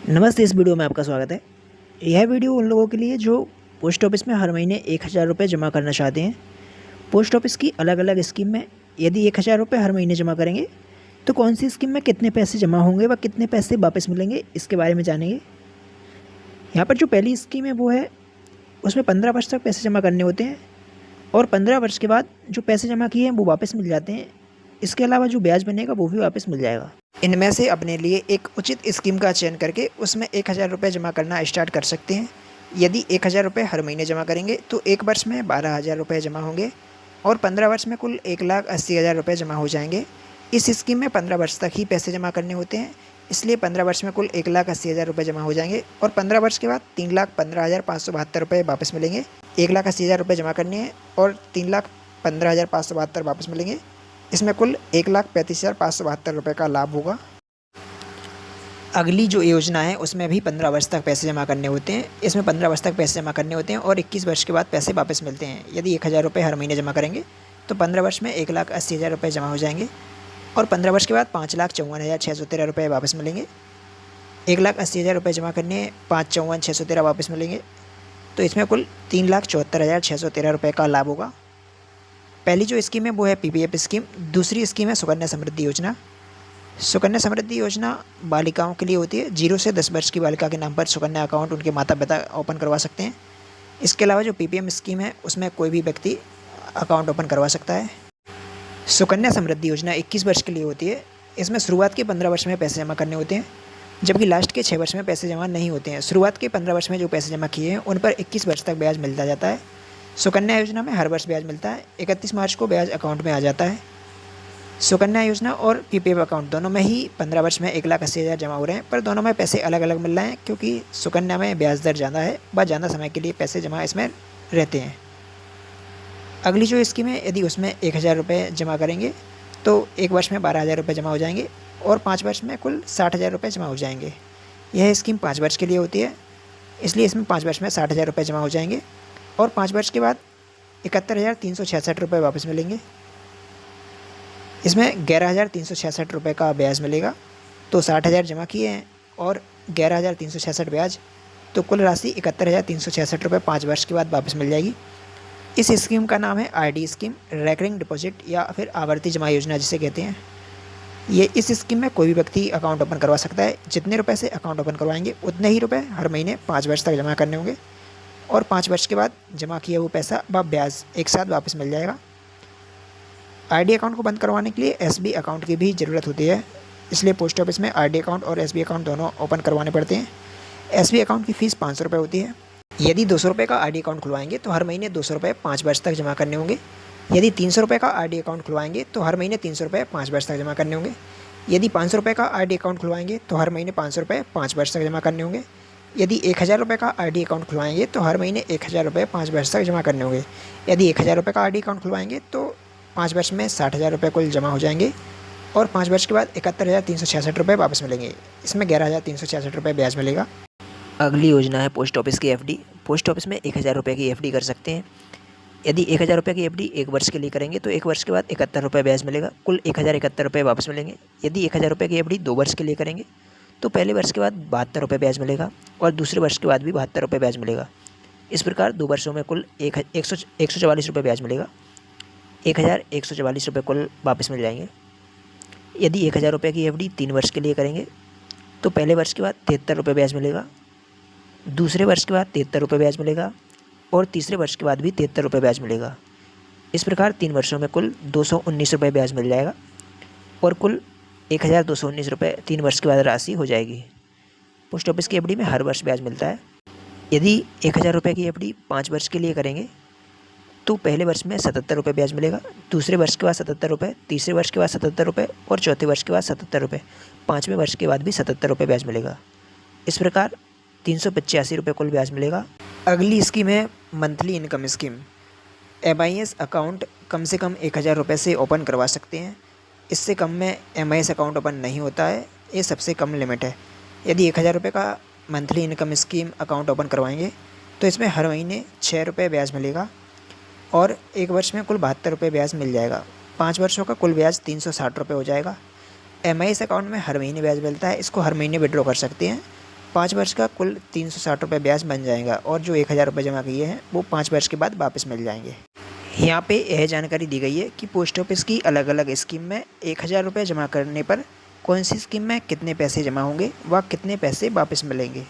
नमस्ते। इस वीडियो में आपका स्वागत है। यह वीडियो उन लोगों के लिए जो पोस्ट ऑफिस में हर महीने 1000 रुपये जमा करना चाहते हैं। पोस्ट ऑफिस की अलग अलग स्कीम में यदि 1000 रुपये हर महीने जमा करेंगे तो कौन सी स्कीम में कितने पैसे जमा होंगे व कितने पैसे वापस मिलेंगे, इसके बारे में जानेंगे। यहाँ पर जो पहली स्कीम है वो है, उसमें 15 वर्ष तक पैसे जमा करने होते हैं और 15 वर्ष के बाद जो पैसे जमा किए हैं वो वापस मिल जाते हैं। इसके अलावा जो ब्याज बनेगा वो भी वापस मिल जाएगा। इनमें से अपने लिए एक उचित स्कीम का चयन करके उसमें 1000 रुपये जमा करना स्टार्ट कर सकते हैं। यदि 1000 रुपये हर महीने जमा करेंगे तो एक वर्ष में 12,000 रुपये जमा होंगे और 15 वर्ष में कुल 1,80,000 रुपये जमा हो जाएंगे। इस स्कीम में 15 वर्ष तक ही पैसे जमा करने होते हैं, इसलिए 15 वर्ष में कुल 1,80,000 रुपये जमा हो जाएंगे और 15 वर्ष के बाद 3,15,572 रुपये वापस मिलेंगे। 1,80,000 रुपये जमा करने हैं और 3,15,572 वापस मिलेंगे। इसमें कुल 1,35,572 रुपये का लाभ होगा। अगली जो योजना है उसमें भी 15 वर्ष तक पैसे जमा करने होते हैं। इसमें 15 वर्ष तक पैसे जमा करने होते हैं और 21 वर्ष के बाद पैसे वापस मिलते हैं। यदि 1,000 रुपये हर महीने जमा करेंगे तो 15 वर्ष में 1,80,000 रुपये जमा हो जाएंगे और 15 वर्ष के बाद 5,54,613 रुपये वापस मिलेंगे। 1,80,000 रुपये जमा करने 5,54,613 वापस मिलेंगे, तो इसमें कुल 3,74,613 रुपये का लाभ होगा। पहली जो स्कीम है वो है PPF स्कीम। दूसरी स्कीम है सुकन्या समृद्धि योजना। सुकन्या समृद्धि योजना बालिकाओं के लिए होती है। 0 से 10 वर्ष की बालिका के नाम पर सुकन्या अकाउंट उनके माता पिता ओपन करवा सकते हैं। इसके अलावा जो PPM स्कीम है उसमें कोई भी व्यक्ति अकाउंट ओपन करवा सकता है। सुकन्या समृद्धि योजना 21 वर्ष के लिए होती है। इसमें शुरुआत के 15 वर्ष में पैसे जमा करने होते हैं, जबकि लास्ट के 6 वर्ष में पैसे जमा नहीं होते हैं। शुरुआत के 15 वर्ष में जो पैसे जमा किए हैं उन पर 21 वर्ष तक ब्याज मिलता जाता है। सुकन्या योजना में हर वर्ष ब्याज मिलता है। 31 मार्च को ब्याज अकाउंट में आ जाता है। सुकन्या योजना और PPF अकाउंट दोनों में ही 15 वर्ष में 1,80,000 जमा हो रहे हैं, पर दोनों में पैसे अलग अलग मिल रहे हैं क्योंकि सुकन्या में ब्याज दर ज़्यादा है व ज़्यादा समय के लिए पैसे जमा इसमें रहते हैं। अगली जो स्कीम है, यदि उसमें 1,000 रुपये जमा करेंगे तो एक वर्ष में 12,000 रुपये जमा हो जाएंगे और 5 वर्ष में कुल 60,000 रुपये जमा हो जाएंगे। यह स्कीम 5 वर्ष के लिए होती है, इसलिए इसमें 5 वर्ष में 60,000 रुपये जमा हो जाएंगे और 5 वर्ष के बाद 71,366 रुपये वापस मिलेंगे। इसमें 11,366 रुपये का ब्याज मिलेगा। तो 60,000 जमा किए हैं और 11,366 ब्याज, तो कुल राशि 71,366 रुपये 5 वर्ष के बाद वापस मिल जाएगी। इस स्कीम का नाम है RD स्कीम, रेकरिंग डिपॉजिट या फिर आवर्ती जमा योजना जिसे कहते हैं। ये इस स्कीम में कोई भी व्यक्ति अकाउंट ओपन करवा सकता है। जितने रुपए से अकाउंट ओपन करवाएंगे उतने ही रुपए हर महीने 5 वर्ष तक जमा करने होंगे और 5 वर्ष के बाद जमा किया वो पैसा व ब्याज एक साथ वापस मिल जाएगा। RD अकाउंट को बंद करवाने के लिए SB अकाउंट की भी ज़रूरत होती है, इसलिए पोस्ट ऑफिस में RD अकाउंट और SB अकाउंट दोनों ओपन करवाने पड़ते हैं। SB अकाउंट की फ़ीस 500 रुपये होती है। यदि 200 रुपये का RD अकाउंट खुलवाएंगे तो हर महीने 200 रुपये 5 वर्ष तक जमा करने होंगे। यदि 300 रुपये का RD अकाउंट खुलवाएंगे तो हर महीने 300 रुपये 5 वर्ष तक जमा करने होंगे। यदि 500 रुपये का RD अकाउंट खुलवाएंगे तो हर महीने 500 रुपये 5 वर्ष तक जमा करने होंगे। यदि 1,000 रुपये का RD अकाउंट खुलवाएंगे तो हर महीने 1,000 रुपये 5 वर्ष तक जमा करने होंगे। यदि 1,000 रुपये का RD अकाउंट खुलवाएंगे तो 5 वर्ष में 60,000 रुपये कुल जमा हो जाएंगे और 5 वर्ष के बाद 71,366 रुपये वापस मिलेंगे। इसमें 11,366 रुपये ब्याज मिलेगा। अगली योजना है पोस्ट ऑफिस की FD। पोस्ट ऑफिस में 1,000 रुपये की FD कर सकते हैं। यदि 1,000 रुपये की FD एक वर्ष के लिए करेंगे तो एक वर्ष के बाद 71 रुपये ब्याज मिलेगा, कुल 1,071 रुपये वापस मिलेंगे। यदि 1,000 रुपये की FD 2 वर्ष के लिए करेंगे तो पहले वर्ष के बाद 72 रुपये ब्याज मिलेगा और दूसरे वर्ष के बाद भी 72 रुपये ब्याज मिलेगा। इस प्रकार 2 वर्षों में कुल 144 रुपये ब्याज मिलेगा। 1,144 रुपये कुल वापस मिल जाएंगे। यदि 1,000 रुपये की FD 3 वर्ष के लिए करेंगे तो पहले वर्ष के बाद 73 रुपये ब्याज मिलेगा, दूसरे वर्ष के बाद 73 रुपये ब्याज मिलेगा और तीसरे वर्ष के बाद भी 73 रुपये ब्याज मिलेगा। इस प्रकार 3 वर्षों में कुल 219 रुपये ब्याज मिल जाएगा और कुल 1,219 रुपये 3 वर्ष के बाद राशि हो जाएगी। पोस्ट ऑफिस की FD में हर वर्ष ब्याज मिलता है। यदि 1,000 रुपये की FD 5 वर्ष के लिए करेंगे तो पहले वर्ष में 77 रुपये ब्याज मिलेगा, दूसरे वर्ष के बाद 77 रुपये, तीसरे वर्ष के बाद 77 रुपये और चौथे वर्ष के बाद 77 रुपये, 5वें वर्ष के बाद भी 77 रुपये ब्याज मिलेगा। इस प्रकार 385 रुपये कुल ब्याज मिलेगा। अगली स्कीम है monthly income scheme. MIS account कम से कम 1,000 रुपये से ओपन करवा सकते हैं। इससे कम में MIS अकाउंट ओपन नहीं होता है, ये सबसे कम लिमिट है। यदि 1,000 रुपये का monthly income scheme account open करवाएंगे तो इसमें हर महीने 6 रुपये ब्याज मिलेगा और एक वर्ष में कुल 72 रुपये ब्याज मिल जाएगा। 5 वर्षों का कुल ब्याज 360 रुपये हो जाएगा। MIS अकाउंट में हर महीने ब्याज मिलता है, इसको हर महीने विड्रॉ कर सकते हैं 5 वर्ष का कुल 360 रुपये ब्याज बन जाएगा और जो 1000 रुपये जमा किए हैं वो 5 वर्ष के बाद वापस मिल जाएंगे। यहाँ पे यह जानकारी दी गई है कि पोस्ट ऑफिस की अलग अलग स्कीम में 1000 रुपये जमा करने पर कौन सी स्कीम में कितने पैसे जमा होंगे व कितने पैसे वापस मिलेंगे।